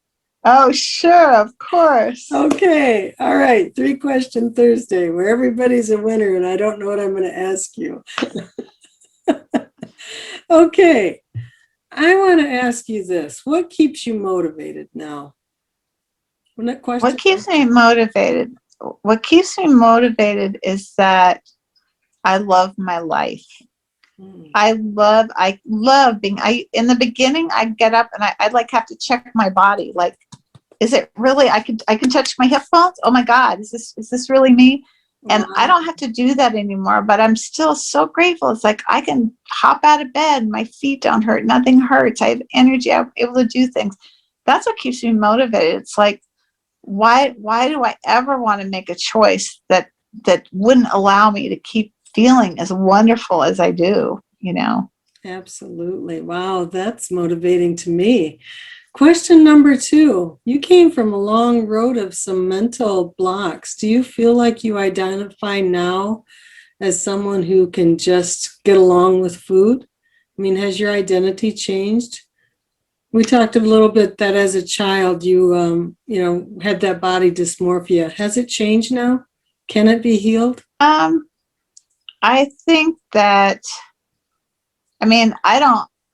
Oh, sure. Of course. Okay. All right. 3-Question Thursday, where everybody's a winner and I don't know what I'm going to ask you. Okay. I want to ask you this. What keeps you motivated now? What keeps me motivated? What keeps me motivated is that I love my life. I love being, in the beginning, I'd get up and I'd like have to check my body. Like, is it really, I can touch my hip bones? Oh my God, is this really me? And I don't have to do that anymore, but I'm still so grateful. It's like, I can hop out of bed. My feet don't hurt. Nothing hurts. I have energy. I'm able to do things. That's what keeps me motivated. It's like, why do I ever want to make a choice that wouldn't allow me to keep feeling as wonderful as I do, you know? Absolutely. Wow, that's motivating to me. Question number 2. You came from a long road of some mental blocks. Do you feel like you identify now as someone who can just get along with food? I mean, has your identity changed? We talked a little bit that as a child, you had that body dysmorphia. Has it changed now? Can it be healed? I think that, I mean, I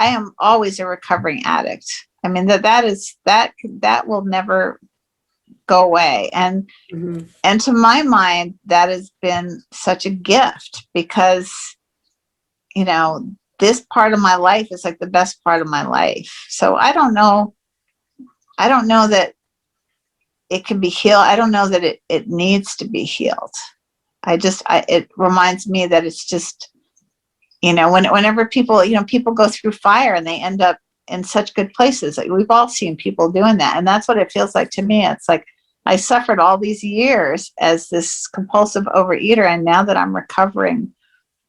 am always a recovering addict. I mean, that will never go away. And Mhm. to my mind, that has been such a gift because, you know, this part of my life is like the best part of my life. So I don't know. I don't know that it can be healed. I don't know that it needs to be healed. It reminds me that it's just, you know, whenever people, you know, people go through fire and they end up in such good places. Like, we've all seen people doing that. And that's what it feels like to me. It's like I suffered all these years as this compulsive overeater. And now that I'm recovering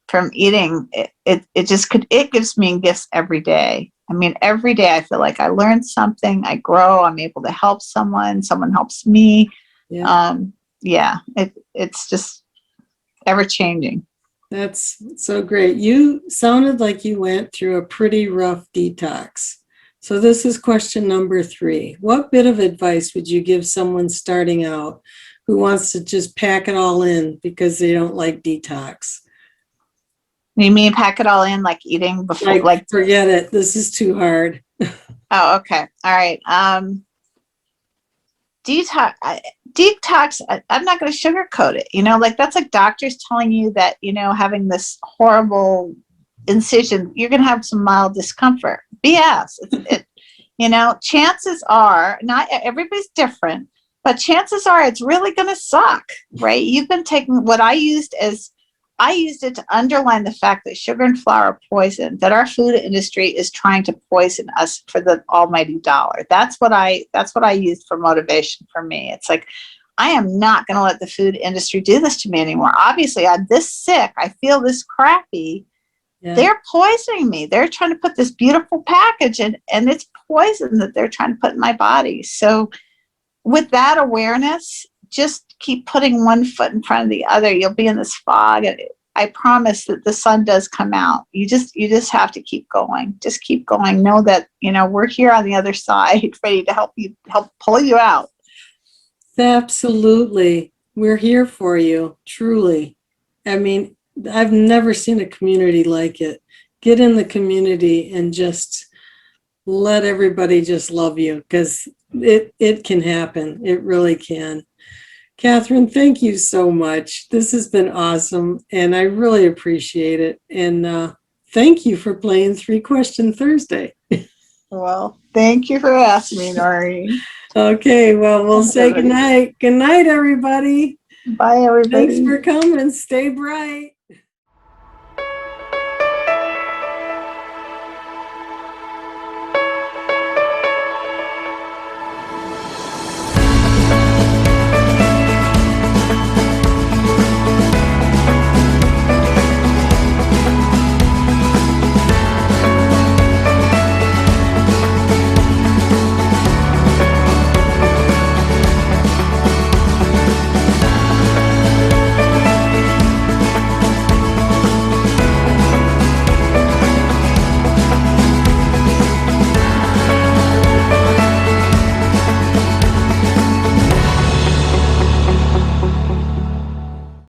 from eating, it gives me gifts every day. I mean, every day I feel like I learn something, I grow, I'm able to help someone helps me. Yeah. Yeah, it's just ever changing. That's so great. You sounded like you went through a pretty rough detox. So this is question number 3. What bit of advice would you give someone starting out who wants to just pack it all in because they don't like detox? You mean pack it all in, like eating before, Like, like, forget it. This is too hard. oh, okay. All right. Detox, detox, I'm not going to sugarcoat it. You know, like, that's like doctors telling you that, you know, having this horrible incision, you're going to have some mild discomfort. BS. You know, chances are, not everybody's different, but chances are it's really going to suck, right? You've been taking what I used it to underline the fact that sugar and flour are poison, that our food industry is trying to poison us for the almighty dollar. That's what I used for motivation for me. It's like, I am not going to let the food industry do this to me anymore. Obviously, I'm this sick. I feel this crappy. Yeah. They're poisoning me. They're trying to put this beautiful package and it's poison that they're trying to put in my body. So with that awareness, just keep putting one foot in front of the other. You'll be in this fog, and I promise that the sun does come out. You just have to keep going. Just keep going. Know that, you know, we're here on the other side, ready to help pull you out. Absolutely. We're here for you, truly. I mean, I've never seen a community like it. Get in the community and just let everybody just love you, because it can happen. It really can. Katherine, thank you so much. This has been awesome, and I really appreciate it. And thank you for playing 3-Question Thursday. Well, thank you for asking me, Noreen. Okay, well, we'll say goodnight. Good night, everybody. Bye, everybody. Thanks for coming. Stay bright.